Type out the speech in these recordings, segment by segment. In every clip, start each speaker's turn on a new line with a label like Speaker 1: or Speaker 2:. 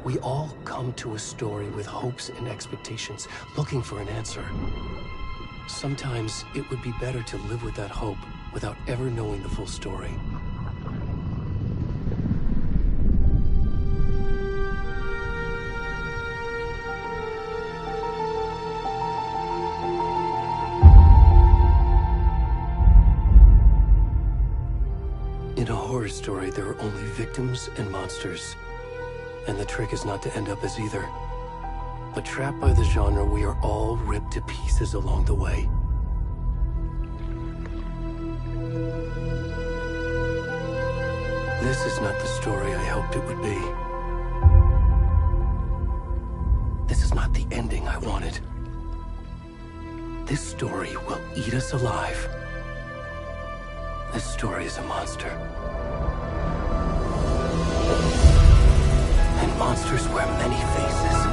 Speaker 1: We all come to a story with hopes and expectations, looking for an answer. Sometimes it would be better to live with that hope without ever knowing the full story. In a horror story, there are only victims and monsters. And the trick is not to end up as either. But trapped by the genre, we are all ripped to pieces along the way. This is not the story I hoped it would be. This is not the ending I wanted. This story will eat us alive. This story is a monster. And monsters wear many faces.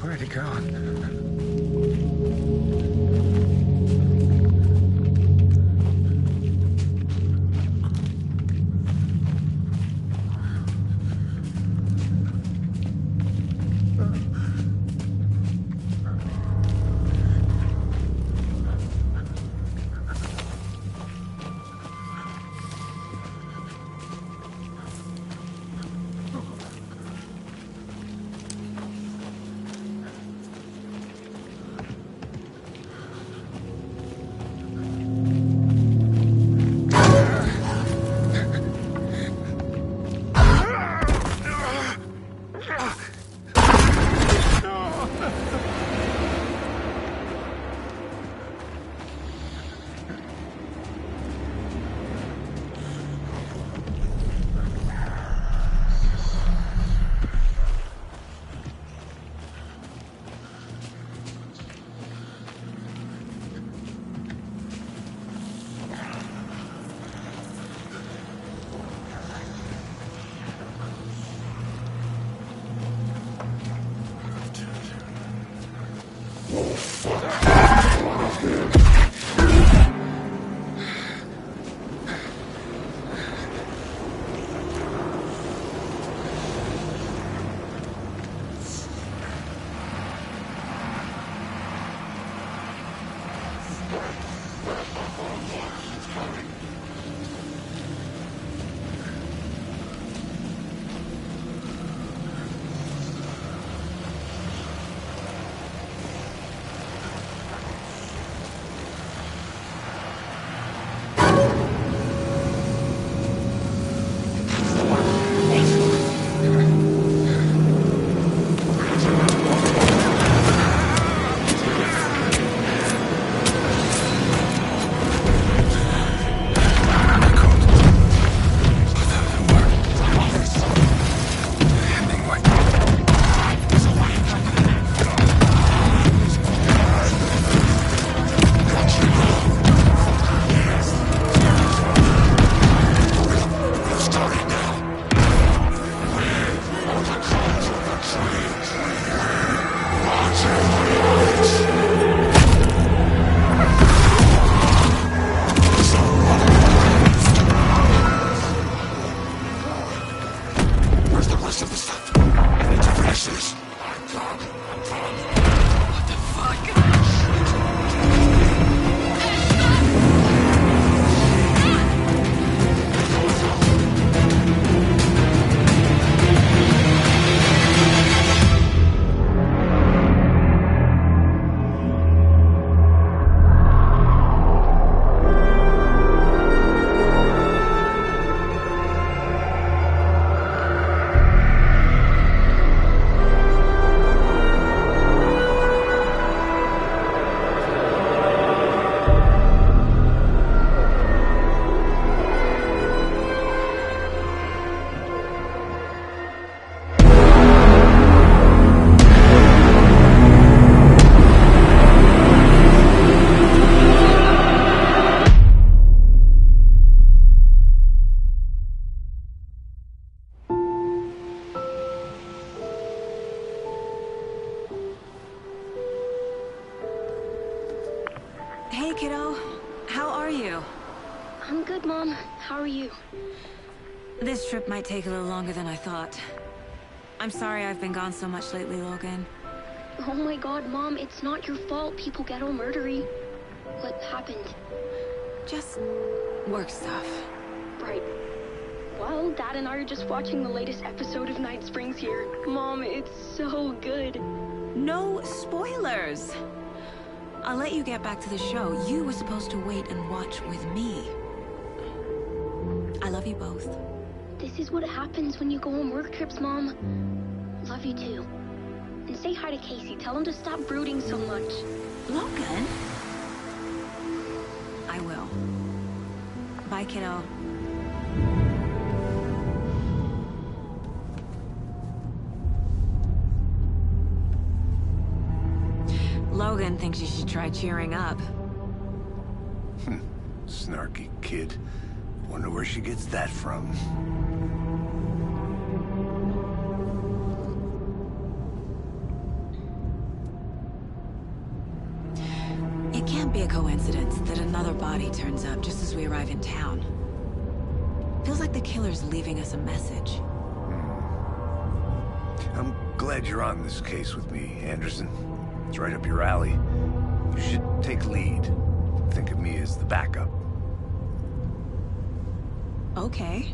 Speaker 2: Where'd it gone? kiddo. How are you?
Speaker 3: I'm good, Mom. How are you?
Speaker 2: This trip might take a little longer than I thought. I'm sorry I've been gone so much lately, Logan.
Speaker 3: Oh my god, Mom, it's not your fault people get all murdery. What happened?
Speaker 2: Just work stuff.
Speaker 3: Right. Well, Dad and I are just watching the latest episode of Night Springs here. Mom, it's so good.
Speaker 2: No spoilers! I'll let you get back to the show. You were supposed to wait and watch with me. I love you both.
Speaker 3: This is what happens when you go on work trips, Mom. Love you too. And say hi to Casey. Tell him to stop brooding so much.
Speaker 2: Logan? I will. Bye, kiddo. Logan thinks you should try cheering up.
Speaker 4: Snarky kid. Wonder where she gets that from.
Speaker 2: It can't be a coincidence that another body turns up just as we arrive in town. Feels like the killer's leaving us a message.
Speaker 4: I'm glad you're on this case with me, Anderson. It's right up your alley. You should take lead. Think of me as the backup.
Speaker 2: Okay.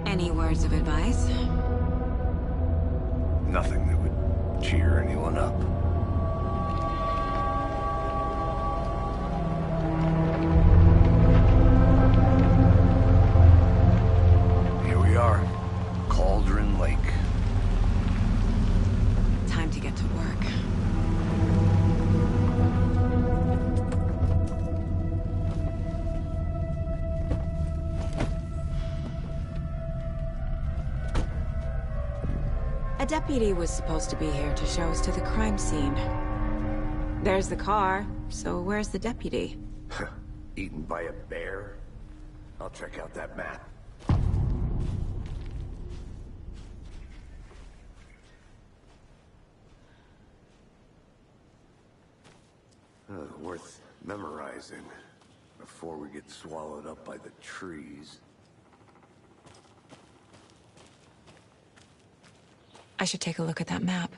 Speaker 2: Any words of advice?
Speaker 4: Nothing that would cheer anyone up. Here we are. Cauldron Lake.
Speaker 2: Time to get to work. A deputy was supposed to be here to show us to the crime scene. There's the car, so where's the deputy?
Speaker 4: Eaten by a bear? I'll check out that map. Worth memorizing before we get swallowed up by the trees.
Speaker 2: I should take a look at that map.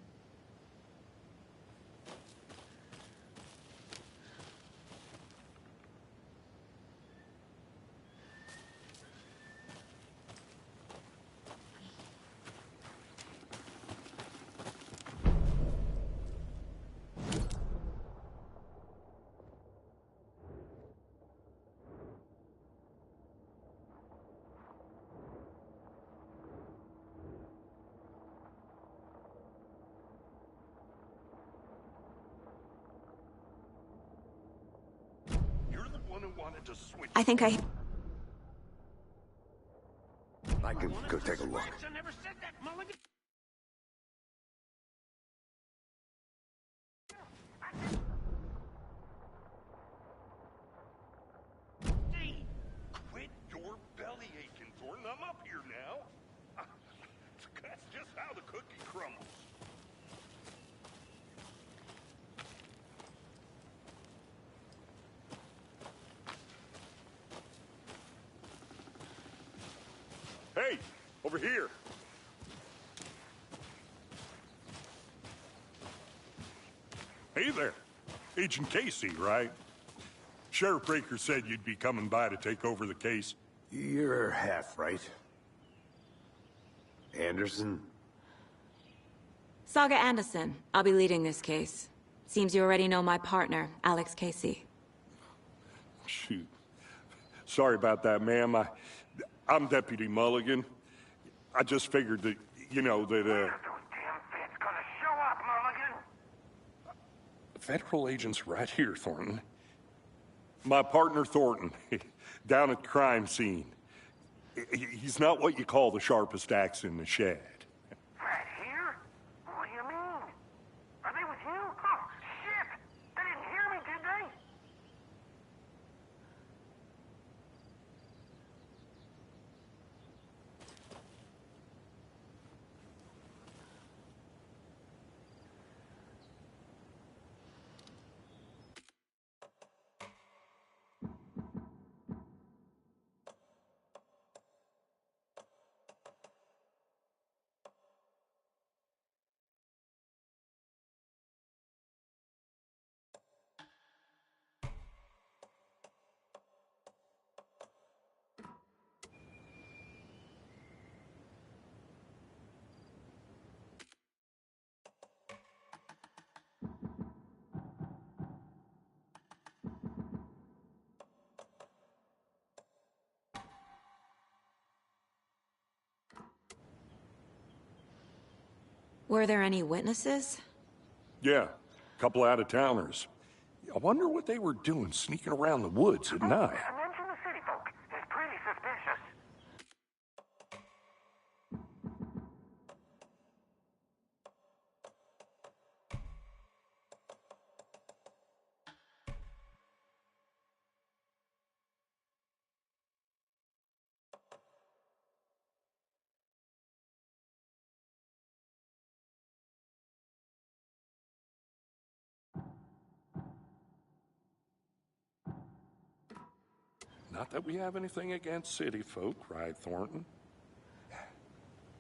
Speaker 2: I think I
Speaker 4: can go take a look.
Speaker 5: Hey, quit your belly aching, Thornton. I'm up here now. That's just how the cookie crumbles. Hey, over here. Hey there. Agent Casey, right? Sheriff Breaker said you'd be coming by to take over the case.
Speaker 4: You're half right. Anderson?
Speaker 2: Saga Anderson. I'll be leading this case. Seems you already know my partner, Alex Casey.
Speaker 5: Shoot. Sorry about that, ma'am. I'm Deputy Mulligan. I just figured that, you know, that, Federal agent's right here, Thornton. My partner, Thornton, down at the crime scene. He's not what you call the sharpest axe in the shed.
Speaker 6: Right here? What do you mean? Are they with you? Oh, shit! They didn't hear me, did they?
Speaker 2: Were there any witnesses?
Speaker 5: Yeah, a couple out-of-towners. I wonder what they were doing sneaking around the woods at night.
Speaker 6: Mention the city folk. It's pretty suspicious.
Speaker 5: Not that we have anything against city folk, right, Thornton?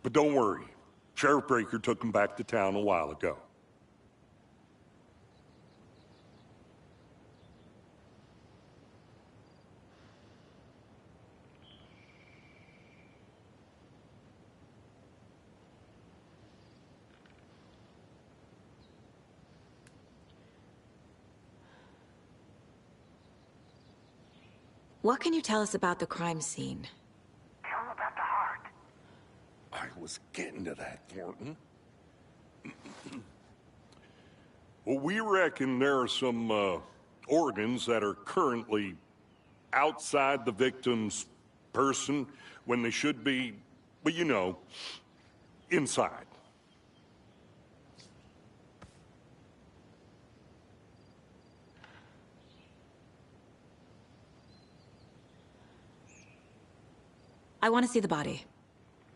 Speaker 5: But don't worry. Sheriff Breaker took them back to town a while ago.
Speaker 2: What can you tell us about the crime scene?
Speaker 6: Tell him about the heart.
Speaker 5: I was getting to that, Thornton. Well, we reckon there are some organs that are currently outside the victim's person when they should be, well, you know, inside.
Speaker 2: I want to see the body.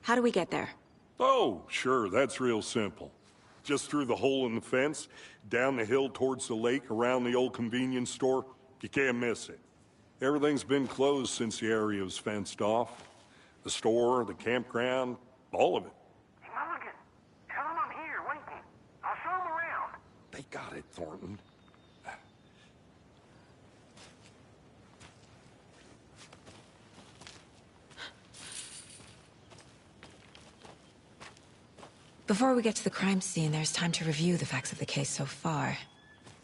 Speaker 2: How do we get there?
Speaker 5: Oh, sure, that's real simple. Just through the hole in the fence, down the hill towards the lake, around the old convenience store. You can't miss it. Everything's been closed since the area was fenced off. The store, the campground, all of it.
Speaker 6: Hey, Mulligan, tell him I'm here waiting. I'll show him around.
Speaker 5: They got it, Thornton.
Speaker 2: Before we get to the crime scene, there's time to review the facts of the case so far.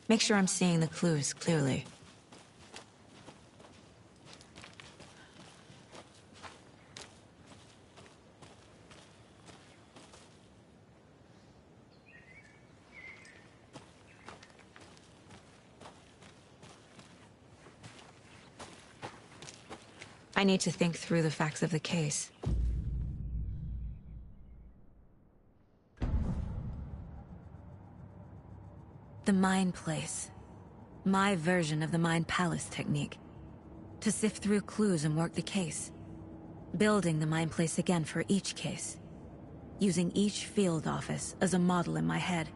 Speaker 2: Make sure I'm seeing the clues clearly. I need to think through the facts of the case. The Mind Place. My version of the Mind Palace technique. To sift through clues and work the case. Building the Mind Place again for each case. Using each field office as a model in my head.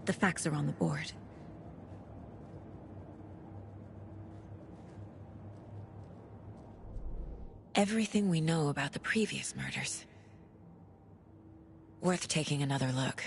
Speaker 2: The facts are on the board. Everything we know about the previous murders. Worth taking another look.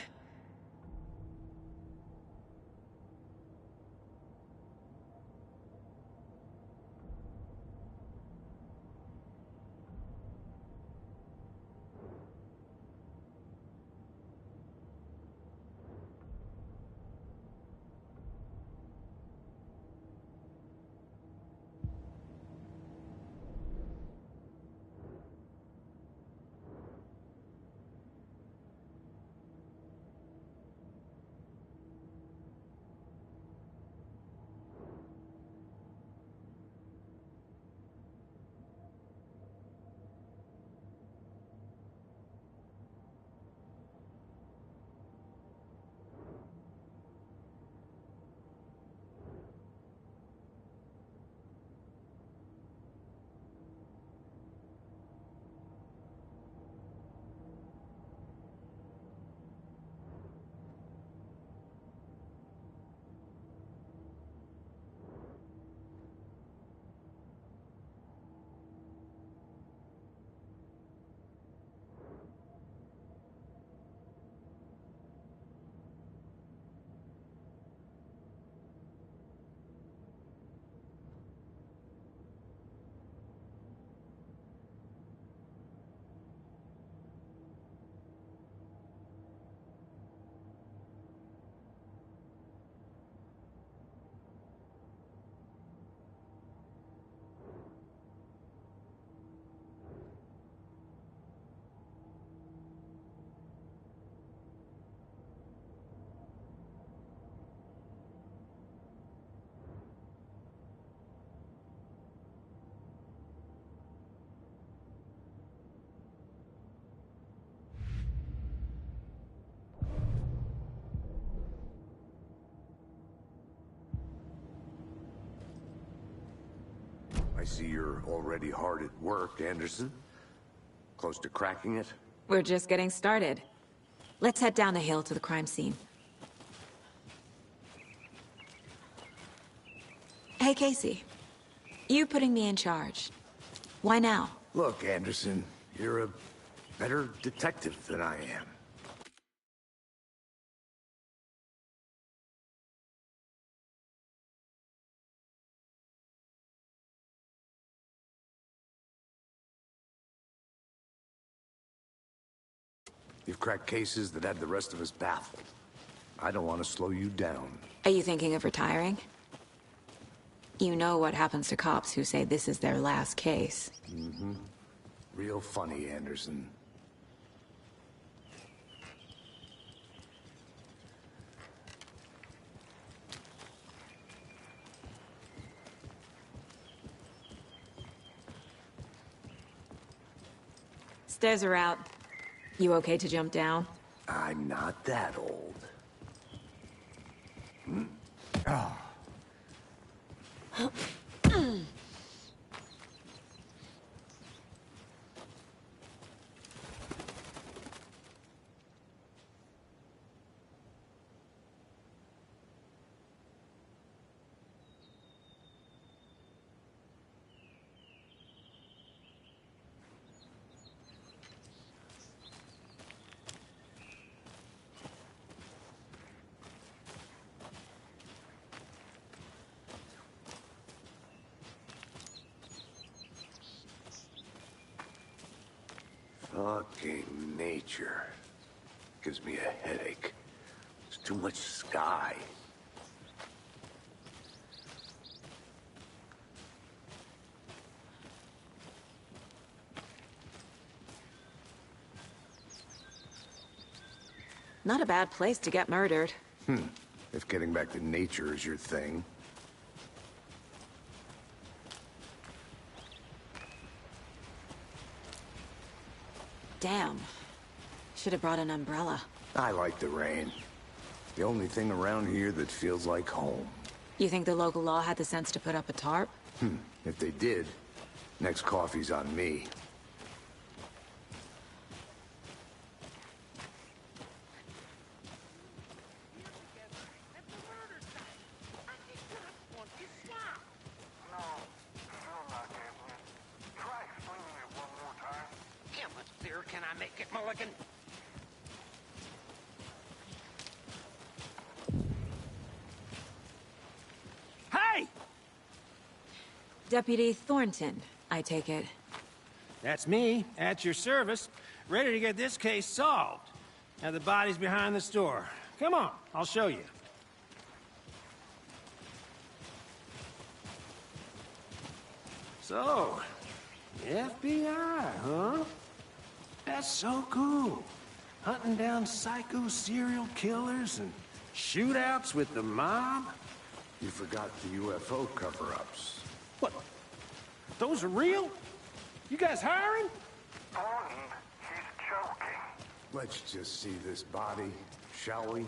Speaker 4: I see you're already hard at work, Anderson. Close to cracking it?
Speaker 2: We're just getting started. Let's head down the hill to the crime scene. Hey, Casey. You putting me in charge. Why now?
Speaker 4: Look, Anderson, you're a better detective than I am. You've cracked cases that had the rest of us baffled. I don't want to slow you down.
Speaker 2: Are you thinking of retiring? You know what happens to cops who say this is their last case.
Speaker 4: Mm-hmm. Real funny, Anderson.
Speaker 2: Stairs are out. You okay to jump down?
Speaker 4: I'm not that old. Oh. Fucking nature. Gives me a headache. There's too much sky.
Speaker 2: Not a bad place to get murdered.
Speaker 4: If getting back to nature is your thing.
Speaker 2: Damn. Should have brought an umbrella.
Speaker 4: I like the rain. The only thing around here that feels like home.
Speaker 2: You think the local law had the sense to put up a tarp?
Speaker 4: If they did, next coffee's on me.
Speaker 6: Can I make it, Mulligan? Hey!
Speaker 2: Deputy Thornton, I take it.
Speaker 7: That's me, at your service, ready to get this case solved. Now the body's behind the store. Come on, I'll show you. So, FBI, huh? That's so cool. Hunting down psycho serial killers and shootouts with the mob.
Speaker 4: You forgot the UFO cover-ups.
Speaker 7: What? Those are real? You guys hiring?
Speaker 6: Thornton, he's joking.
Speaker 4: Let's just see this body, shall we?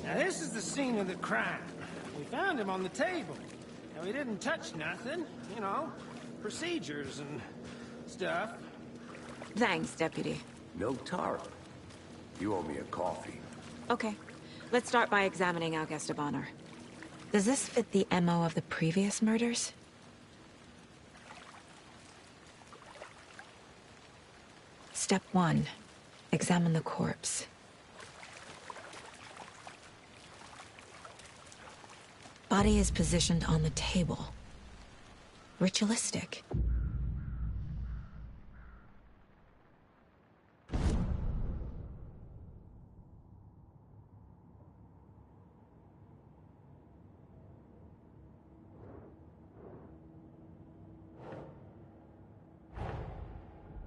Speaker 7: Now this is the scene of the crime. We found him on the table. Now, he didn't touch nothing, you know, procedures and stuff.
Speaker 2: Thanks, Deputy.
Speaker 4: No tarp. You owe me a coffee.
Speaker 2: Okay. Let's start by examining Al Estebaner. Does this fit the MO of the previous murders? Step 1. Examine the corpse. Body is positioned on the table. Ritualistic.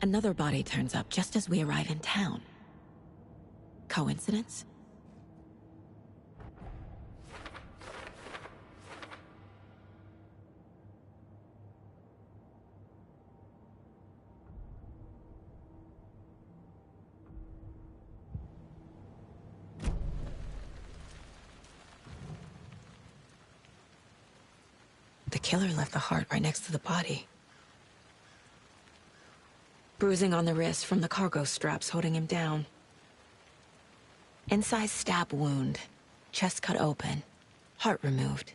Speaker 2: Another body turns up just as we arrive in town. Coincidence? killer left the heart right next to the body. Bruising on the wrist from the cargo straps holding him down. Inside stab wound, chest cut open, heart removed.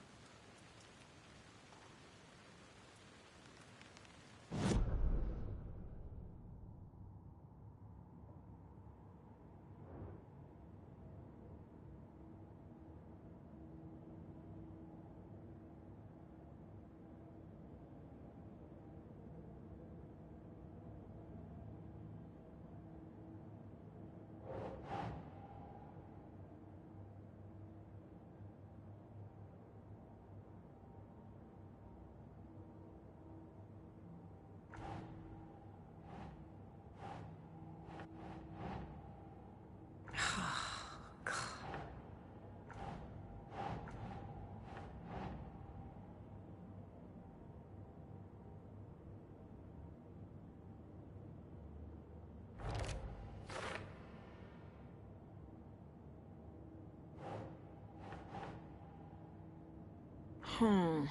Speaker 2: Hmm.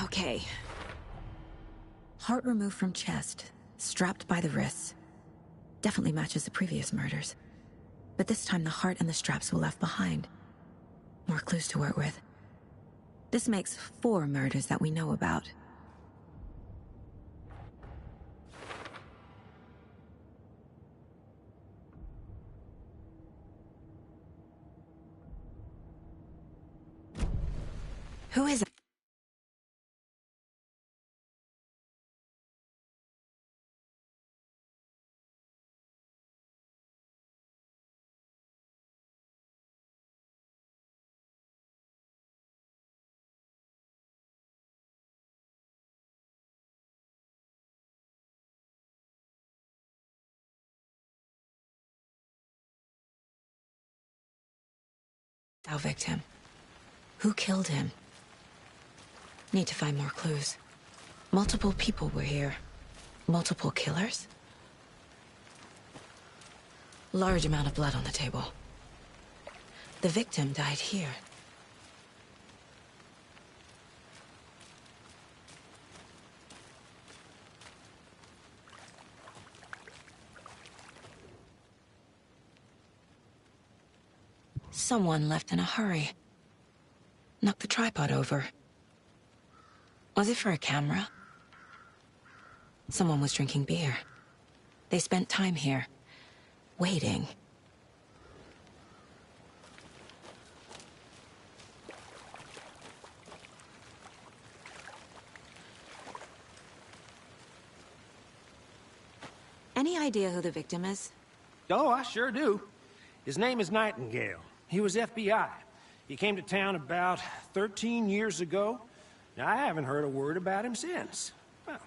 Speaker 2: Okay. Heart removed from chest, strapped by the wrists. Definitely matches the previous murders. But this time the heart and the straps were left behind. More clues to work with. This makes 4 murders that we know about. Who is it? Our victim. Who killed him? Need to find more clues. Multiple people were here. Multiple killers? Large amount of blood on the table. The victim died here. Someone left in a hurry. Knocked the tripod over. Was it for a camera? Someone was drinking beer. They spent time here, waiting. Any idea who the victim is?
Speaker 7: Oh, I sure do. His name is Nightingale. He was FBI. He came to town about 13 years ago. Now, I haven't heard a word about him since. Well,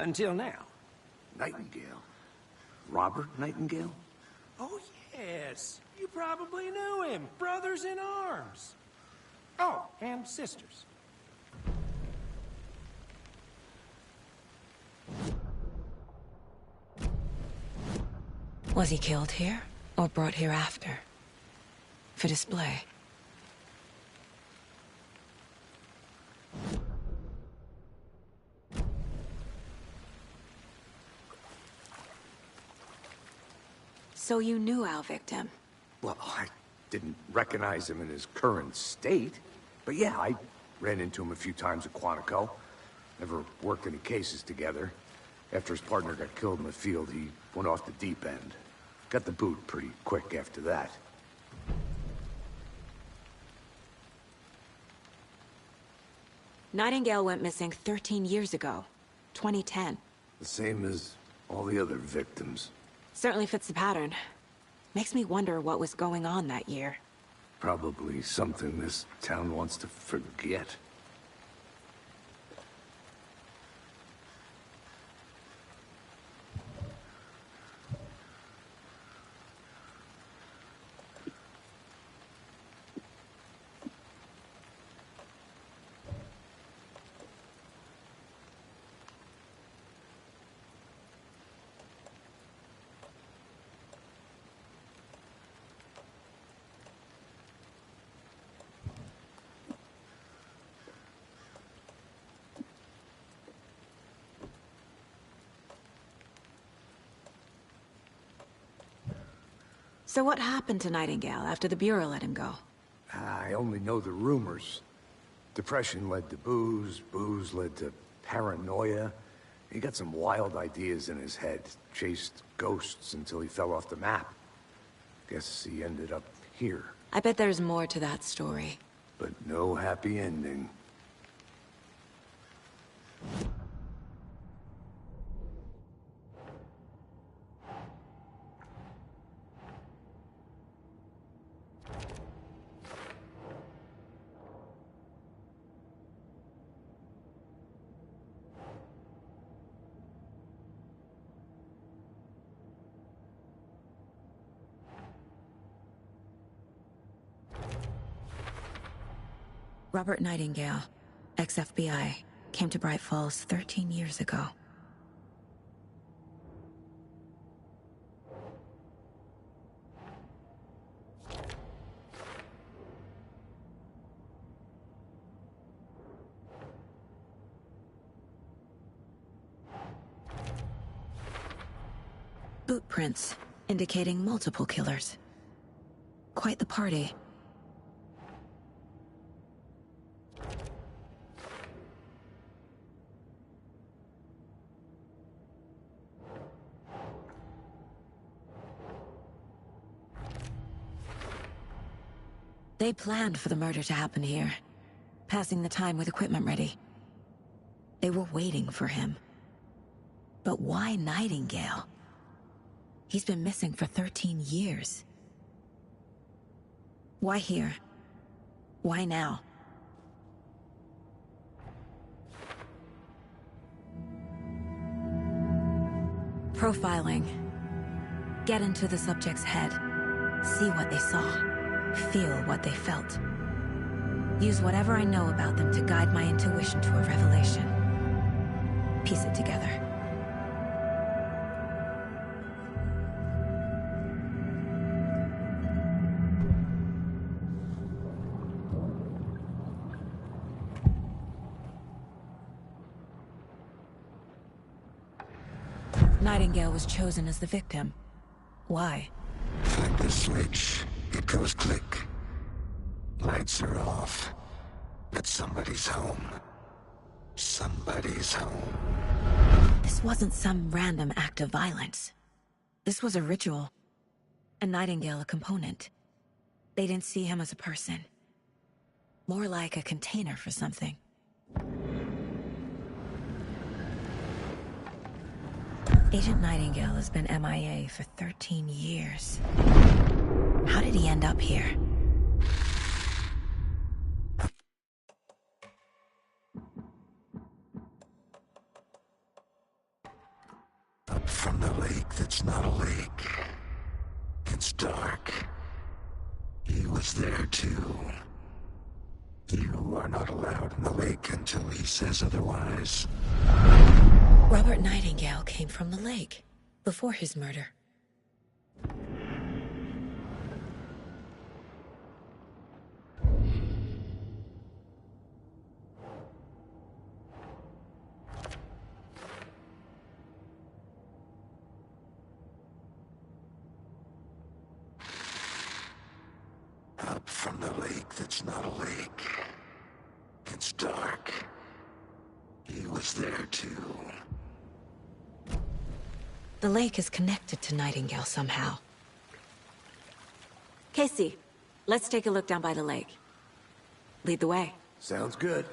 Speaker 7: until now.
Speaker 4: Nightingale? Robert Nightingale?
Speaker 7: Oh, yes. You probably knew him. Brothers in arms. Oh, and sisters.
Speaker 2: Was he killed here, or brought here after? For display? So you knew our victim?
Speaker 4: Well, I didn't recognize him in his current state. But yeah, I ran into him a few times at Quantico. Never worked any cases together. After his partner got killed in the field, he went off the deep end. Got the boot pretty quick after that.
Speaker 2: Nightingale went missing 13 years ago. 2010.
Speaker 4: The same as all the other victims.
Speaker 2: Certainly fits the pattern. Makes me wonder what was going on that year.
Speaker 4: Probably something this town wants to forget.
Speaker 2: So what happened to Nightingale after the Bureau let him go?
Speaker 4: I only know the rumors. Depression led to booze, booze led to paranoia. He got some wild ideas in his head, chased ghosts until he fell off the map. Guess he ended up here.
Speaker 2: I bet there's more to that story.
Speaker 4: But no happy ending.
Speaker 2: Robert Nightingale, ex-FBI, came to Bright Falls 13 years ago. Boot prints, indicating multiple killers. Quite the party. They planned for the murder to happen here, passing the time with equipment ready. They were waiting for him. But why Nightingale? He's been missing for 13 years. Why here? Why now? Profiling. Get into the subject's head. See what they saw. Feel what they felt. Use whatever I know about them to guide my intuition to a revelation. Piece it together. Nightingale was chosen as the victim. Why?
Speaker 8: Flip the switch. It goes click. Lights are off. But somebody's home. Somebody's home.
Speaker 2: This wasn't some random act of violence. This was a ritual. And Nightingale a component. They didn't see him as a person. More like a container for something. Agent Nightingale has been MIA for 13 years. How did he end up here?
Speaker 8: Up from the lake that's not a lake. It's dark. He was there too. You are not allowed in the lake until he says otherwise.
Speaker 2: Robert Nightingale came from the lake, before his murder.
Speaker 8: from the lake that's not a lake. It's dark. He was there too.
Speaker 2: The lake is connected to Nightingale somehow. Casey, let's take a look down by the lake. Lead the way.
Speaker 4: Sounds good.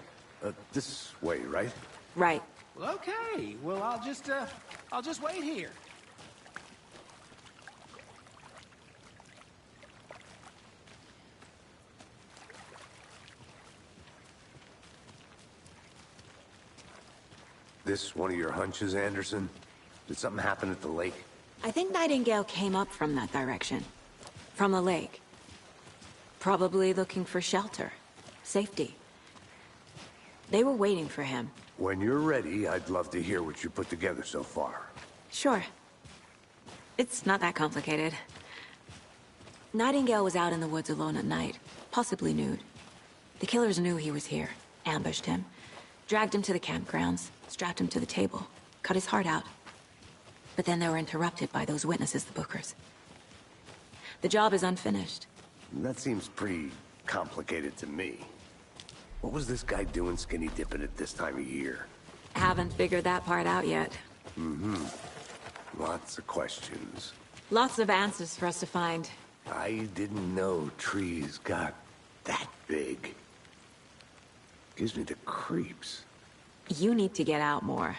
Speaker 4: This way, right?
Speaker 2: Right.
Speaker 7: Well, okay. Well, I'll just wait here.
Speaker 4: This one of your hunches, Anderson? Did something happen at the lake?
Speaker 2: I think Nightingale came up from that direction. From the lake. Probably looking for shelter. Safety. They were waiting for him.
Speaker 4: When you're ready, I'd love to hear what you put together so far.
Speaker 2: Sure. It's not that complicated. Nightingale was out in the woods alone at night, possibly nude. The killers knew he was here, ambushed him, dragged him to the campgrounds, strapped him to the table, cut his heart out. But then they were interrupted by those witnesses, the Bookers. The job is unfinished.
Speaker 4: That seems pretty complicated to me. What was this guy doing skinny dipping at this time of year?
Speaker 2: Haven't figured that part out yet.
Speaker 4: Lots of questions.
Speaker 2: Lots of answers for us to find.
Speaker 4: I didn't know trees got that big. Gives me the creeps.
Speaker 2: You need to get out more.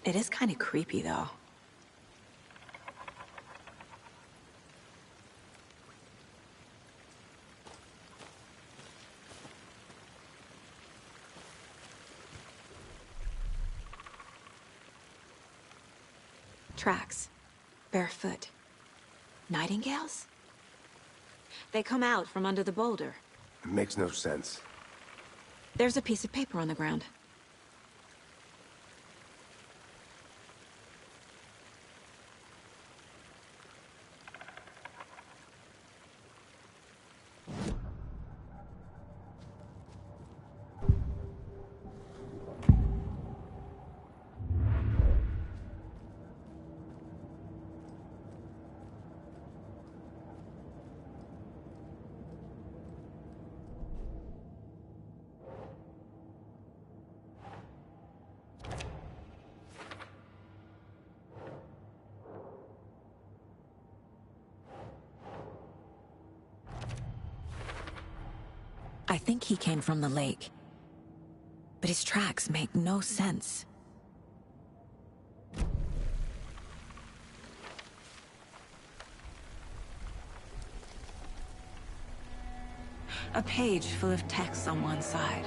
Speaker 2: It is kind of creepy, though. Tracks. Barefoot. Nightingales? They come out from under the boulder.
Speaker 4: It makes no sense.
Speaker 2: There's a piece of paper on the ground. I think he came from the lake. But his tracks make no sense. A page full of text on one side.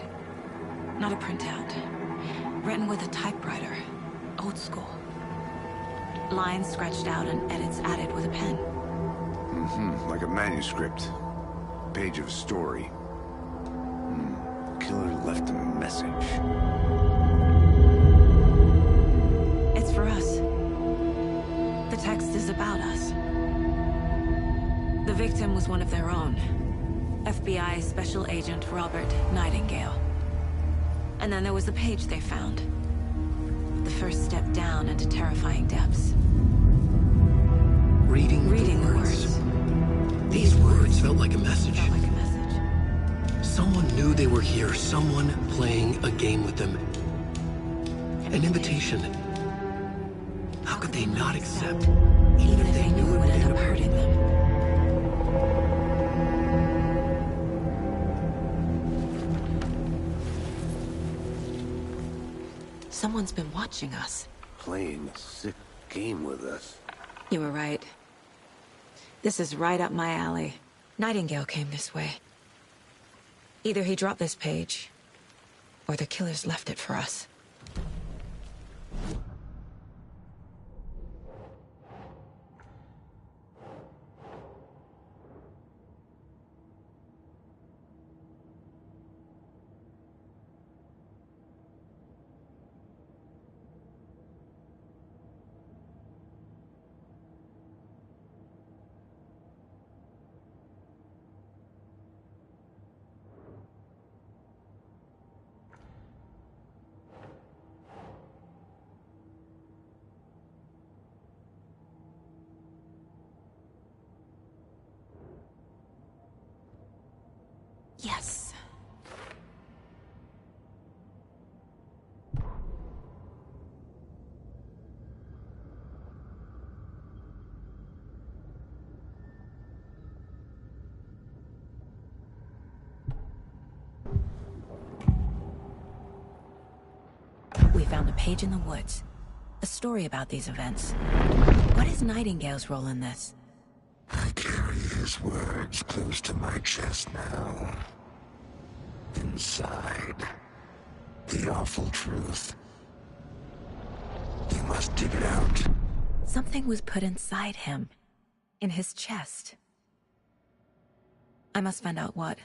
Speaker 2: Not a printout. Written with a typewriter. Old school. Lines scratched out and edits added with a pen.
Speaker 4: Like a manuscript. Page of a story. Killer left a message.
Speaker 2: It's for us. The text is about us. The victim was one of their own. FBI Special Agent Robert Nightingale. And then there was the page they found. The first step down into terrifying depths.
Speaker 1: Reading the words. These words felt like a message. Someone knew they were here, someone playing a game with them. An invitation. How could they not accept, even if they knew it would end up hurting them?
Speaker 2: Someone's been watching us.
Speaker 4: Playing a sick game with us.
Speaker 2: You were right. This is right up my alley. Nightingale came this way. Either he dropped this page, or the killers left it for us. Yes. We found a page in the woods. A story about these events. What is Nightingale's role in this?
Speaker 8: I carry his words close to my chest now. Inside, the awful truth. You must dig it out.
Speaker 2: Something was put inside him. In his chest. I must find out what.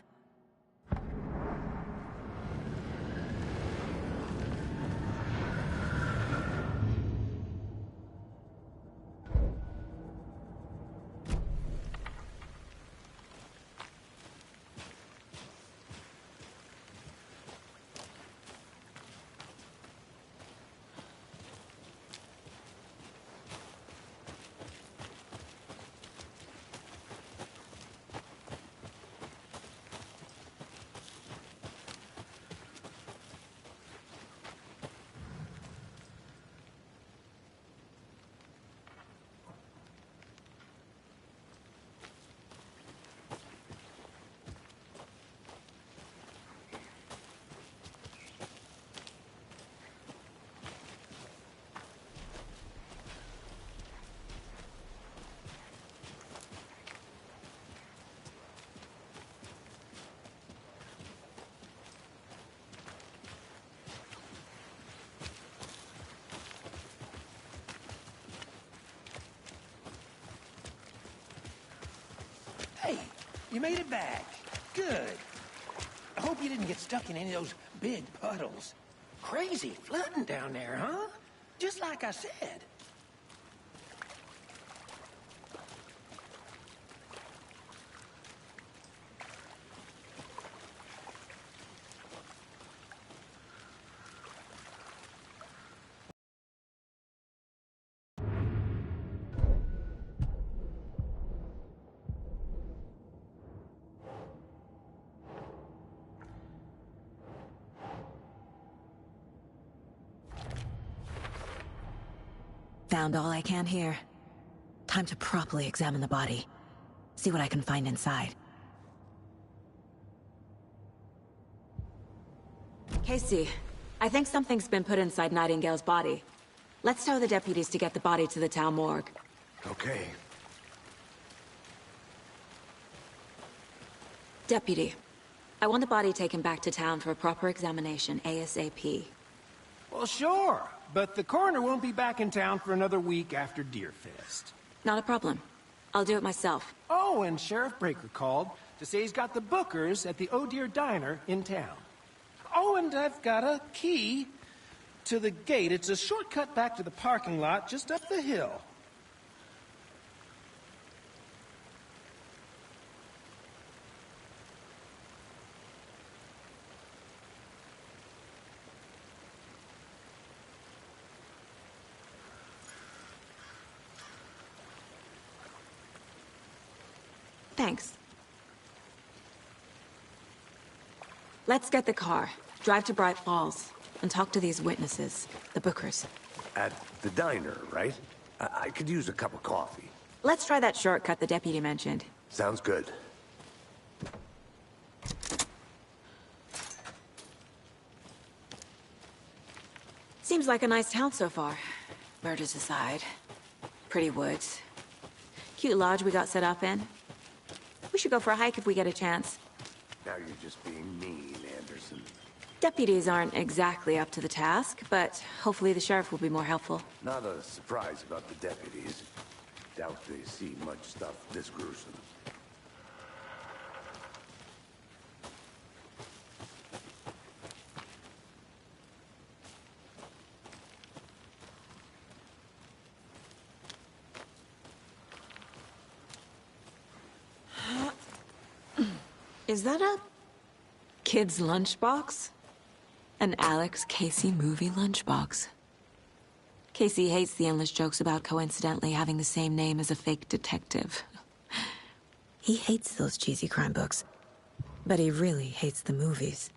Speaker 7: Hey, you made it back. Good. I hope you didn't get stuck in any of those big puddles. Crazy flooding down there, huh? Just like I said.
Speaker 2: Found all I can here. Time to properly examine the body. See what I can find inside. Casey, I think something's been put inside Nightingale's body. Let's tell the deputies to get the body to the town morgue.
Speaker 4: Okay.
Speaker 2: Deputy, I want the body taken back to town for a proper examination, ASAP.
Speaker 7: Well, sure. But the coroner won't be back in town for another week after Deerfest.
Speaker 2: Not a problem. I'll do it myself.
Speaker 7: Oh, and Sheriff Breaker called to say he's got the Bookers at the Oh Dear Diner in town. Oh, and I've got a key to the gate. It's a shortcut back to the parking lot just up the hill.
Speaker 2: Thanks. Let's get the car, drive to Bright Falls, and talk to these witnesses, the Bookers.
Speaker 4: At the diner, right? I could use a cup of coffee.
Speaker 2: Let's try that shortcut the deputy mentioned.
Speaker 4: Sounds good.
Speaker 2: Seems like a nice town so far. Murders aside. Pretty woods. Cute lodge we got set up in. We should go for a hike if we get a chance.
Speaker 4: Now you're just being mean, Anderson.
Speaker 2: Deputies aren't exactly up to the task, but hopefully the sheriff will be more helpful.
Speaker 4: Not a surprise about the deputies. Doubt they see much stuff this gruesome.
Speaker 2: Is that a kid's lunchbox? An Alex Casey movie lunchbox. Casey hates the endless jokes about coincidentally having the same name as a fake detective. He hates those cheesy crime books. But he really hates the movies.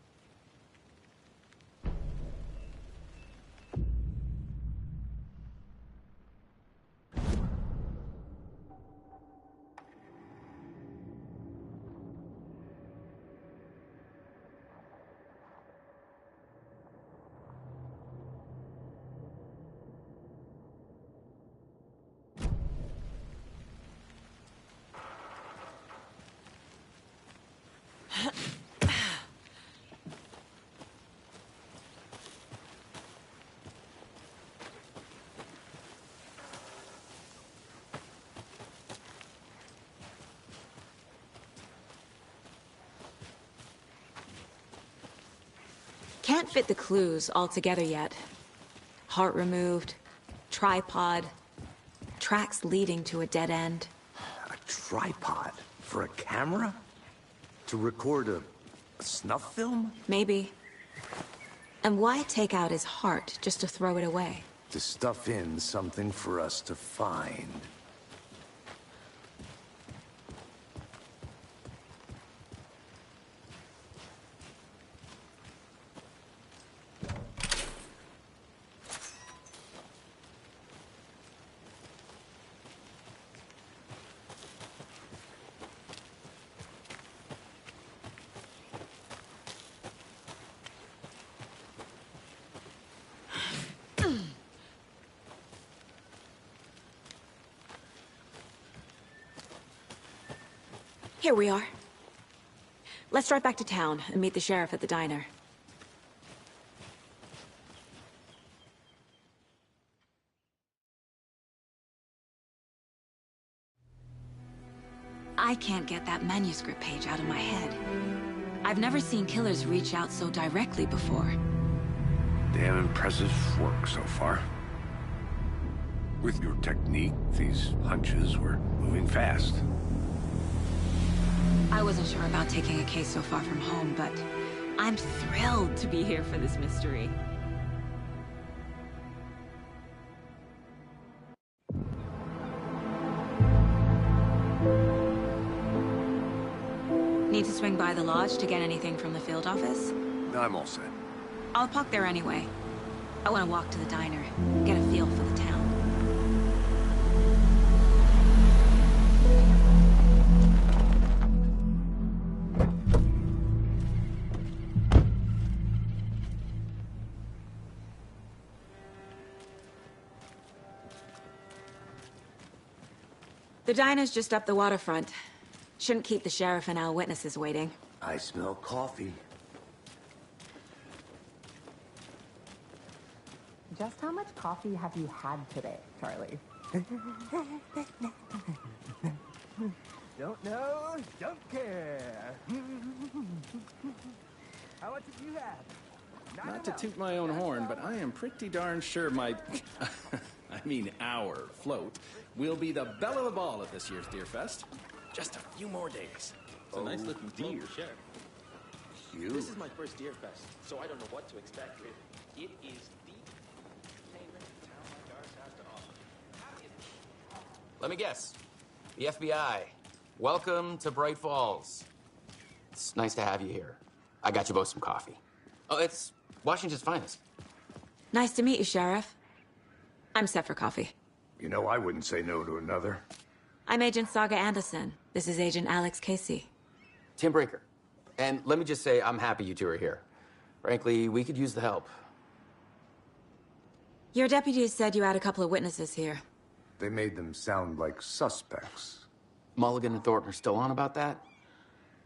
Speaker 2: Can't fit the clues all together yet. Heart removed, tripod, tracks leading to a dead end.
Speaker 4: A tripod? For a camera? To record a snuff film?
Speaker 2: Maybe. And why take out his heart just to throw it away?
Speaker 4: To stuff in something for us to find.
Speaker 2: Here we are. Let's drive back to town and meet the sheriff at the diner. I can't get that manuscript page out of my head. I've never seen killers reach out so directly before.
Speaker 4: Damn impressive work so far. With your technique, these hunches were moving fast.
Speaker 2: I wasn't sure about taking a case so far from home, but I'm thrilled to be here for this mystery. Need to swing by the lodge to get anything from the field office?
Speaker 4: I'm all set.
Speaker 2: I'll park there anyway. I want to walk to the diner, get a feel for the town. The diner's just up the waterfront. Shouldn't keep the sheriff and our witnesses waiting.
Speaker 4: I smell coffee.
Speaker 9: Just how much coffee have you had today, Charlie? Don't know, don't care. How much have you had?
Speaker 10: Not to toot my own horn, but I am pretty darn sure my... our float will be the belle of the ball at this year's Deer Fest. Just a few more days.
Speaker 11: It's a nice looking deer.
Speaker 10: Sure.
Speaker 4: Cute.
Speaker 11: This is my first Deer Fest, so I don't know what to expect, really. It is the favorite town like ours has to offer. Let me guess. The FBI. Welcome to Bright Falls. It's nice to have you here. I got you both some coffee. Oh, it's Washington's finest.
Speaker 2: Nice to meet you, Sheriff. I'm set for coffee.
Speaker 4: You know, I wouldn't say no to another.
Speaker 2: I'm Agent Saga Anderson. This is Agent Alex Casey.
Speaker 11: Tim Breaker. And let me just say, I'm happy you two are here. Frankly, we could use the help.
Speaker 2: Your deputies said you had a couple of witnesses here.
Speaker 4: They made them sound like suspects.
Speaker 11: Mulligan and Thornton are still on about that?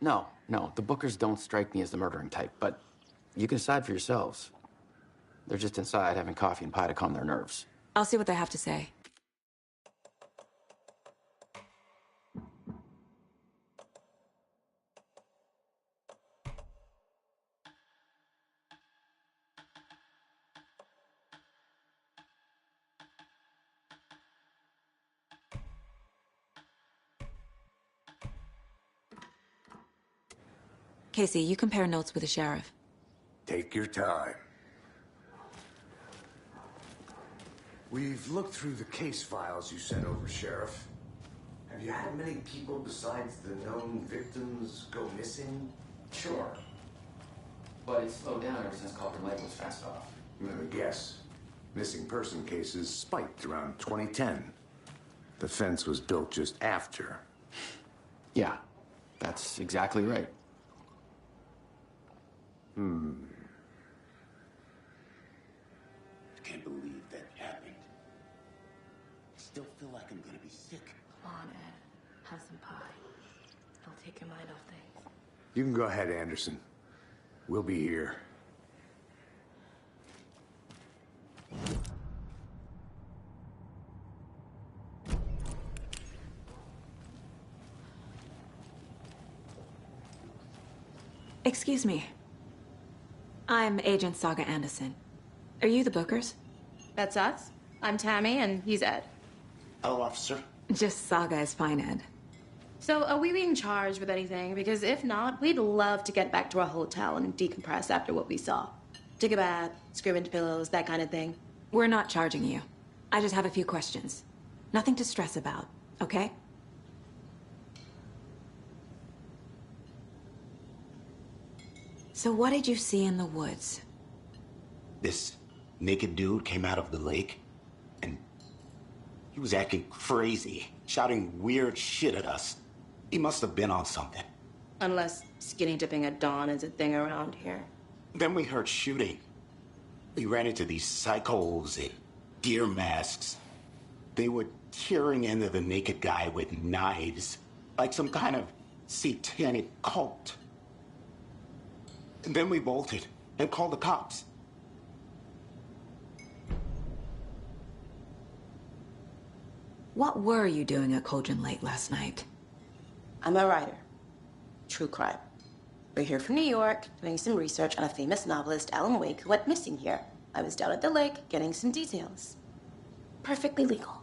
Speaker 11: No, the Bookers don't strike me as the murdering type, but you can decide for yourselves. They're just inside having coffee and pie to calm their nerves.
Speaker 2: I'll see what they have to say. Casey, you compare notes with the sheriff.
Speaker 4: Take your time. We've looked through the case files you sent over, Sheriff. Have you had many people besides the known victims go missing?
Speaker 11: Sure. But it's slowed down ever since Cauldron Lake was fast off.
Speaker 4: Let me guess. Missing person cases spiked around 2010. The fence was built just after.
Speaker 11: Yeah, that's exactly right.
Speaker 8: I can't believe that happened. I still feel like I'm gonna be sick.
Speaker 12: Come on, Ed. Have some pie. It'll take your mind off things.
Speaker 4: You can go ahead, Anderson. We'll be here.
Speaker 2: Excuse me. I'm Agent Saga Anderson. Are you the Bookers?
Speaker 12: That's us. I'm Tammy, and he's Ed.
Speaker 8: Hello, officer.
Speaker 2: Just Saga is fine, Ed.
Speaker 12: So, are we being charged with anything? Because if not, we'd love to get back to our hotel and decompress after what we saw. Take a bath, scream into pillows, that kind of thing.
Speaker 2: We're not charging you. I just have a few questions. Nothing to stress about, okay? So what did you see in the woods?
Speaker 8: This naked dude came out of the lake, and he was acting crazy, shouting weird shit at us. He must have been on something.
Speaker 12: Unless skinny dipping at dawn is a thing around here.
Speaker 8: Then we heard shooting. We ran into these psychos in deer masks. They were tearing into the naked guy with knives, like some kind of satanic cult. And then we bolted and called the cops.
Speaker 2: What were you doing at Cauldron Lake last night?
Speaker 12: I'm a writer. True crime. We're here from New York, doing some research on a famous novelist, Alan Wake, who went missing here. I was down at the lake, getting some details. Perfectly legal.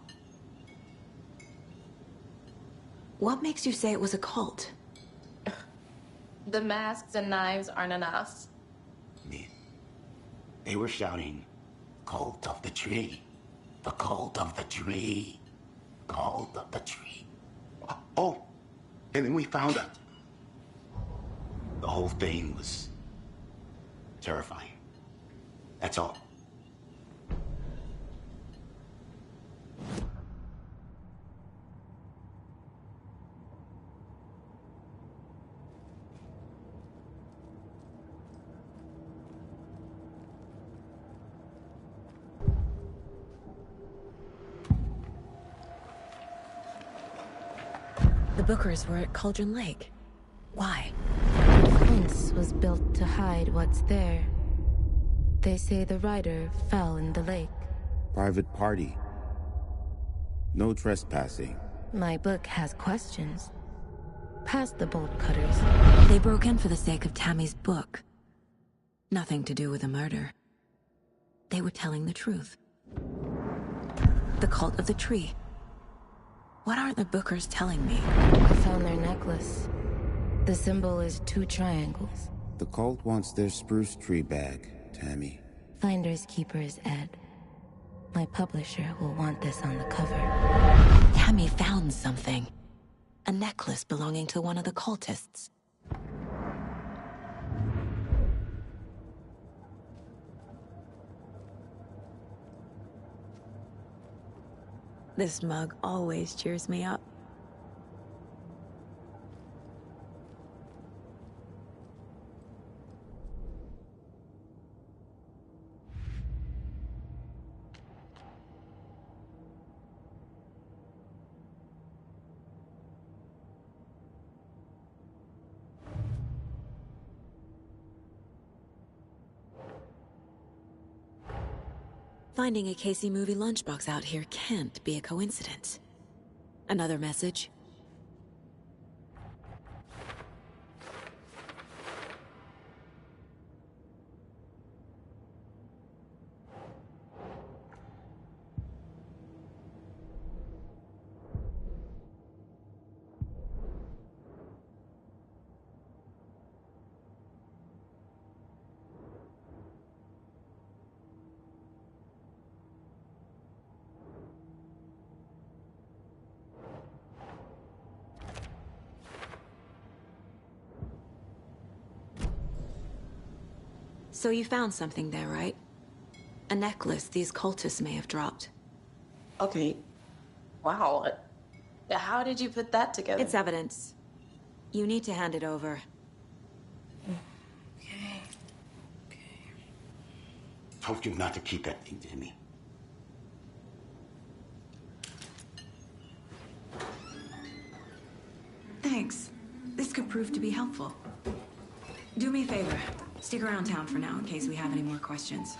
Speaker 2: What makes you say it was a cult?
Speaker 12: The masks and knives aren't enough.
Speaker 8: They were shouting, "Cult of the tree. The cult of the tree. Cult of the tree." Oh, and then we found out. The whole thing was terrifying. That's all.
Speaker 2: The Bookers were at Cauldron Lake. Why?
Speaker 13: The fence was built to hide what's there. They say the rider fell in the lake.
Speaker 14: Private party. No trespassing.
Speaker 13: My book has questions. Past the bolt cutters.
Speaker 2: They broke in for the sake of Tammy's book. Nothing to do with a murder. They were telling the truth. The cult of the tree. What aren't the Bookers telling me?
Speaker 13: I found their necklace. The symbol is 2 triangles.
Speaker 14: The cult wants their spruce tree back, Tammy.
Speaker 13: Finders keepers, Ed. My publisher will want this on the cover.
Speaker 2: Tammy found something. A necklace belonging to one of the cultists. This mug always cheers me up. Finding a Casey movie lunchbox out here can't be a coincidence. Another message? So you found something there, right? A necklace these cultists may have dropped.
Speaker 12: Okay. Wow. How did you put that together?
Speaker 2: It's evidence. You need to hand it over.
Speaker 12: Okay.
Speaker 8: Told you not to keep that thing to me.
Speaker 2: Thanks. This could prove to be helpful. Do me a favor. Stick around town for now in case we have any more questions.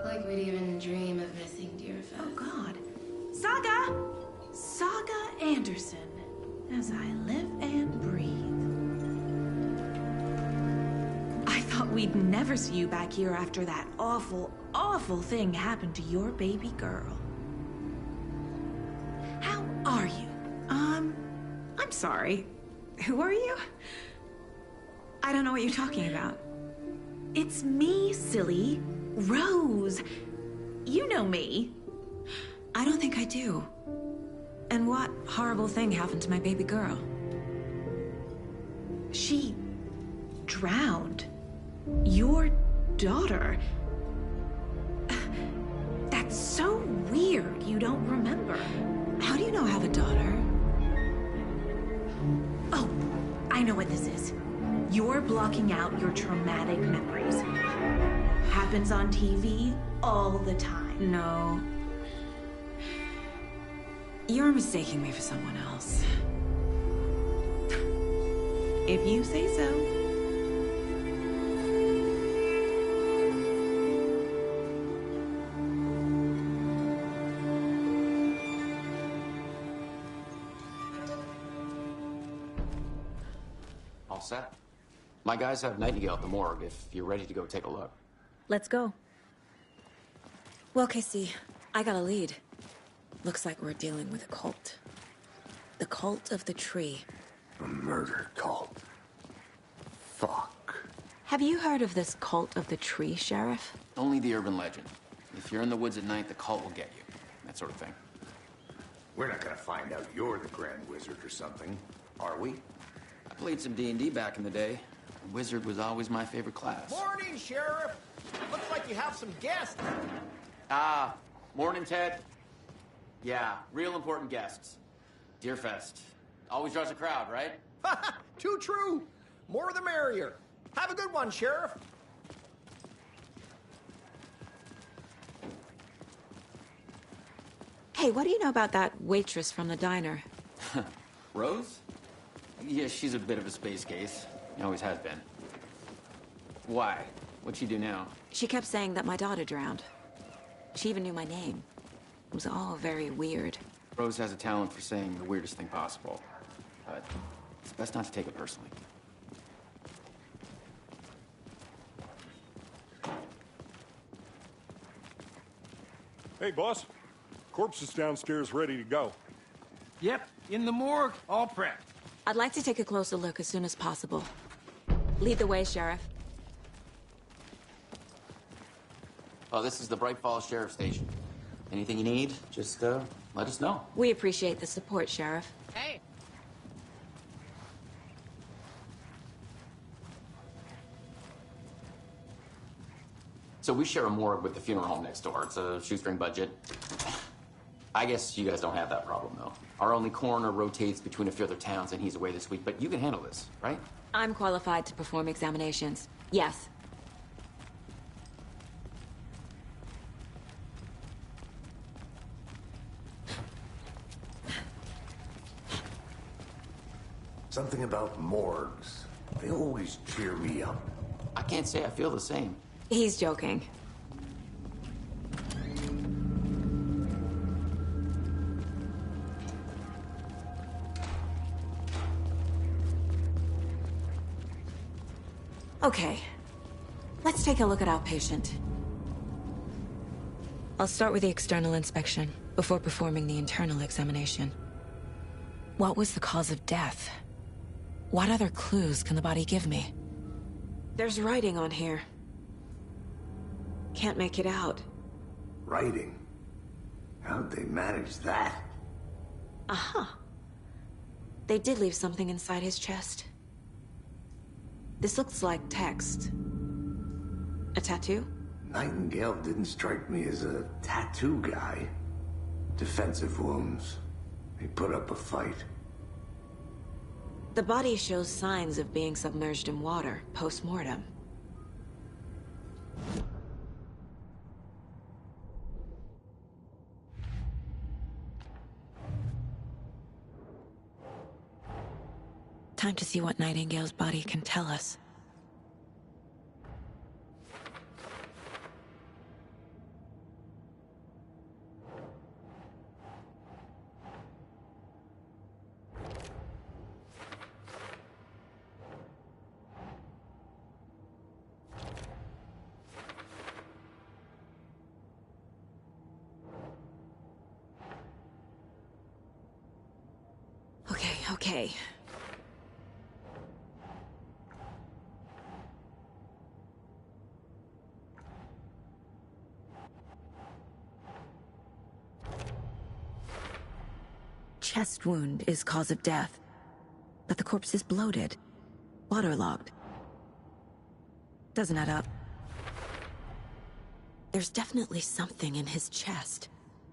Speaker 15: Like we'd even dream of missing Deerfest.
Speaker 16: Oh, God. Saga! Saga Anderson. As I live and breathe. I thought we'd never see you back here after that awful, awful thing happened to your baby girl. How are you? I'm sorry. Who are you? I don't know what you're talking about. It's me, silly. Rose. You know me.
Speaker 2: I don't think I do. And what horrible thing happened to my baby girl?
Speaker 16: She drowned. Your daughter. That's so weird you don't remember.
Speaker 2: How do you know I have a daughter?
Speaker 16: Oh, I know what this is. You're blocking out your traumatic memories. Happens on TV all the time.
Speaker 2: No. You're mistaking me for someone else.
Speaker 16: If you say so.
Speaker 11: All set. My guys have Nightingale at the morgue if you're ready to go take a look.
Speaker 2: Let's go. Well, Casey, I got a lead. Looks like we're dealing with a cult. The cult of the tree.
Speaker 4: A murder cult. Fuck.
Speaker 2: Have you heard of this cult of the tree, Sheriff?
Speaker 11: Only the urban legend. If you're in the woods at night, the cult will get you. That sort of thing.
Speaker 4: We're not gonna find out you're the Grand Wizard or something, are we?
Speaker 11: I played some D&D back in the day. Wizard was always my favorite class.
Speaker 7: Morning, Sheriff. Looks like you have some guests.
Speaker 11: Ah, morning, Ted. Yeah, real important guests. Deerfest. Always draws a crowd, right?
Speaker 7: Too true. More the merrier. Have a good one, Sheriff.
Speaker 2: Hey, what do you know about that waitress from the diner?
Speaker 11: Rose? Yeah, she's a bit of a space case. Always has been. Why? What'd she do now?
Speaker 2: She kept saying that my daughter drowned. She even knew my name. It was all very weird.
Speaker 11: Rose has a talent for saying the weirdest thing possible. But it's best not to take it personally.
Speaker 5: Hey, boss. Corpse is downstairs ready to go.
Speaker 7: Yep, in the morgue, all prepped.
Speaker 2: I'd like to take a closer look as soon as possible. Lead the way, Sheriff.
Speaker 11: Oh, this is the Bright Falls Sheriff Station. Anything you need, just let us know.
Speaker 2: We appreciate the support, Sheriff.
Speaker 7: Hey.
Speaker 11: So we share a morgue with the funeral home next door. It's a shoestring budget. I guess you guys don't have that problem, though. Our only coroner rotates between a few other towns, and he's away this week. But you can handle this, right?
Speaker 2: I'm qualified to perform examinations. Yes.
Speaker 4: Something about morgues. They always cheer me up.
Speaker 11: I can't say I feel the same.
Speaker 2: He's joking. Okay, let's take a look at our patient. I'll start with the external inspection before performing the internal examination. What was the cause of death? What other clues can the body give me? There's writing on here. Can't make it out.
Speaker 4: Writing? How'd they manage that?
Speaker 2: Uh-huh. They did leave something inside his chest. This looks like text.
Speaker 16: A tattoo?
Speaker 4: Nightingale didn't strike me as a tattoo guy. Defensive wounds. He put up a fight.
Speaker 2: The body shows signs of being submerged in water, post-mortem. Time to see what Nightingale's body can tell us. Okay. Chest wound is cause of death, but the corpse is bloated, waterlogged. Doesn't add up. There's definitely something in his chest.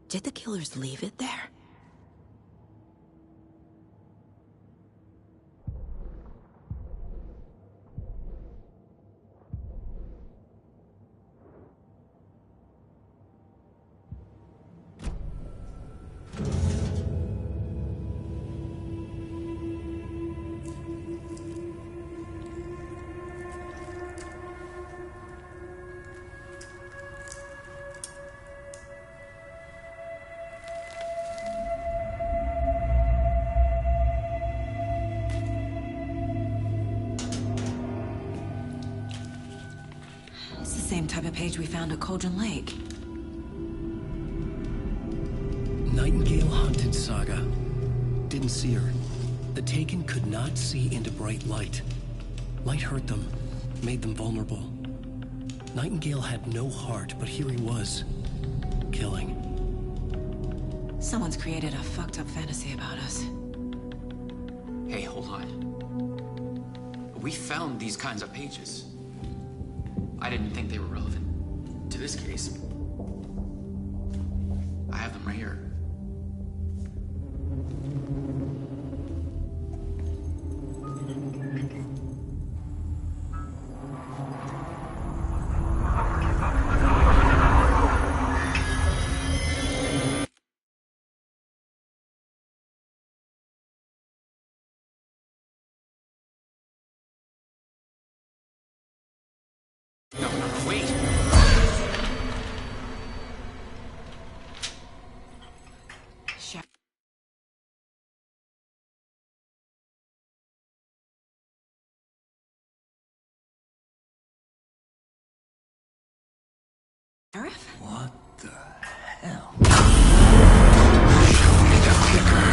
Speaker 2: Did the killers leave it there? Same type of page we found at Cauldron Lake.
Speaker 1: Nightingale hunted Saga. Didn't see her. The Taken could not see into bright light. Light hurt them, made them vulnerable. Nightingale had no heart, but here he was, killing.
Speaker 2: Someone's created a fucked up fantasy about us.
Speaker 11: Hey, hold on. We found these kinds of pages. I didn't think they were relevant to this case. I have them right here. No, wait!
Speaker 2: Sheriff?
Speaker 1: What the hell?
Speaker 8: Show me the clicker.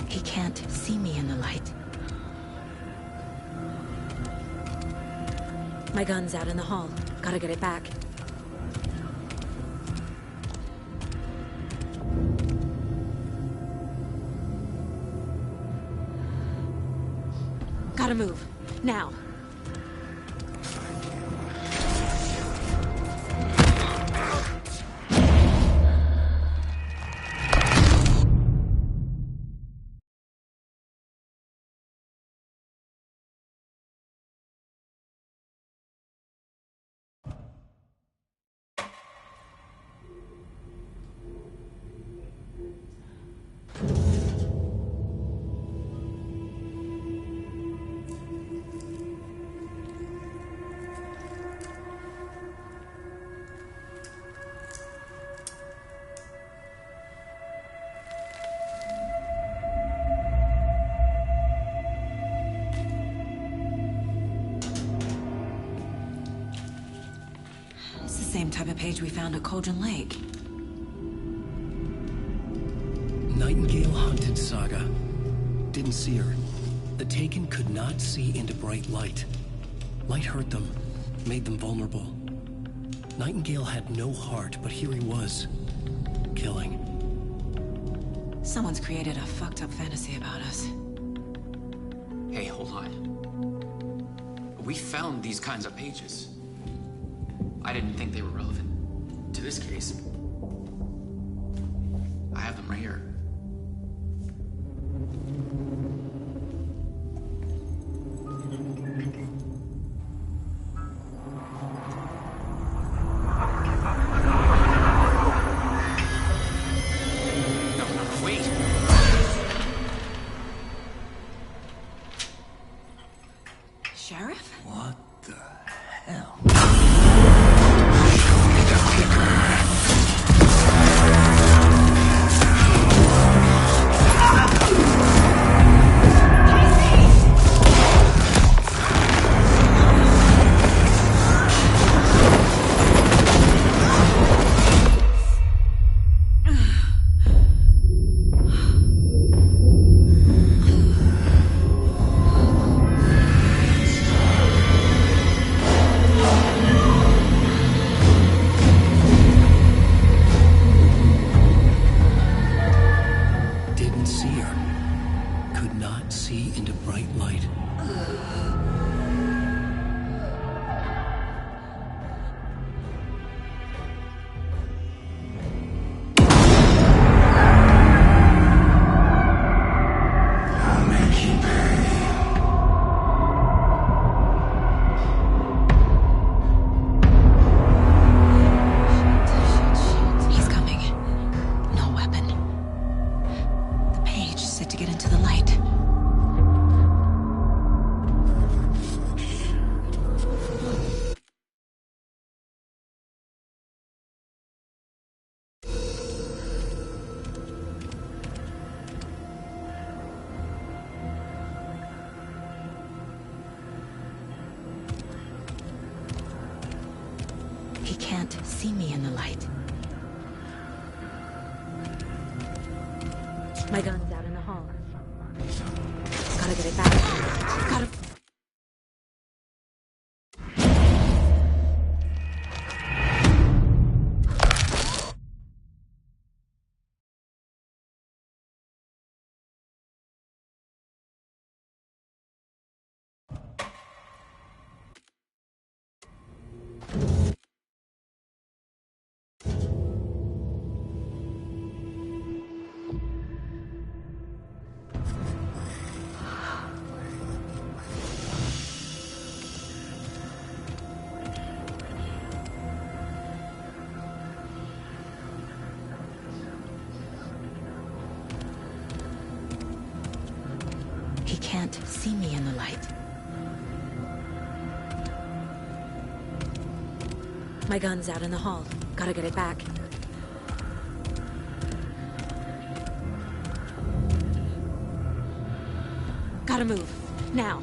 Speaker 2: He can't see me in the light. My gun's out in the hall. Gotta get it back. Gotta move. Now. Same type of page we found at Cauldron Lake.
Speaker 1: Nightingale hunted Saga. Didn't see her. The Taken could not see into bright light. Light hurt them, made them vulnerable. Nightingale had no heart, but here he was, killing.
Speaker 2: Someone's created a fucked up fantasy about us.
Speaker 11: Hey, hold on. We found these kinds of pages. I didn't think they were relevant to this case. I have them right here. No, wait.
Speaker 2: Sheriff?
Speaker 1: What the hell?
Speaker 2: He can't see me in the light. My gun's out in the hall. Gotta get it back. Gotta... He can't see me in the light. My gun's out in the hall. Gotta get it back. Gotta move. Now.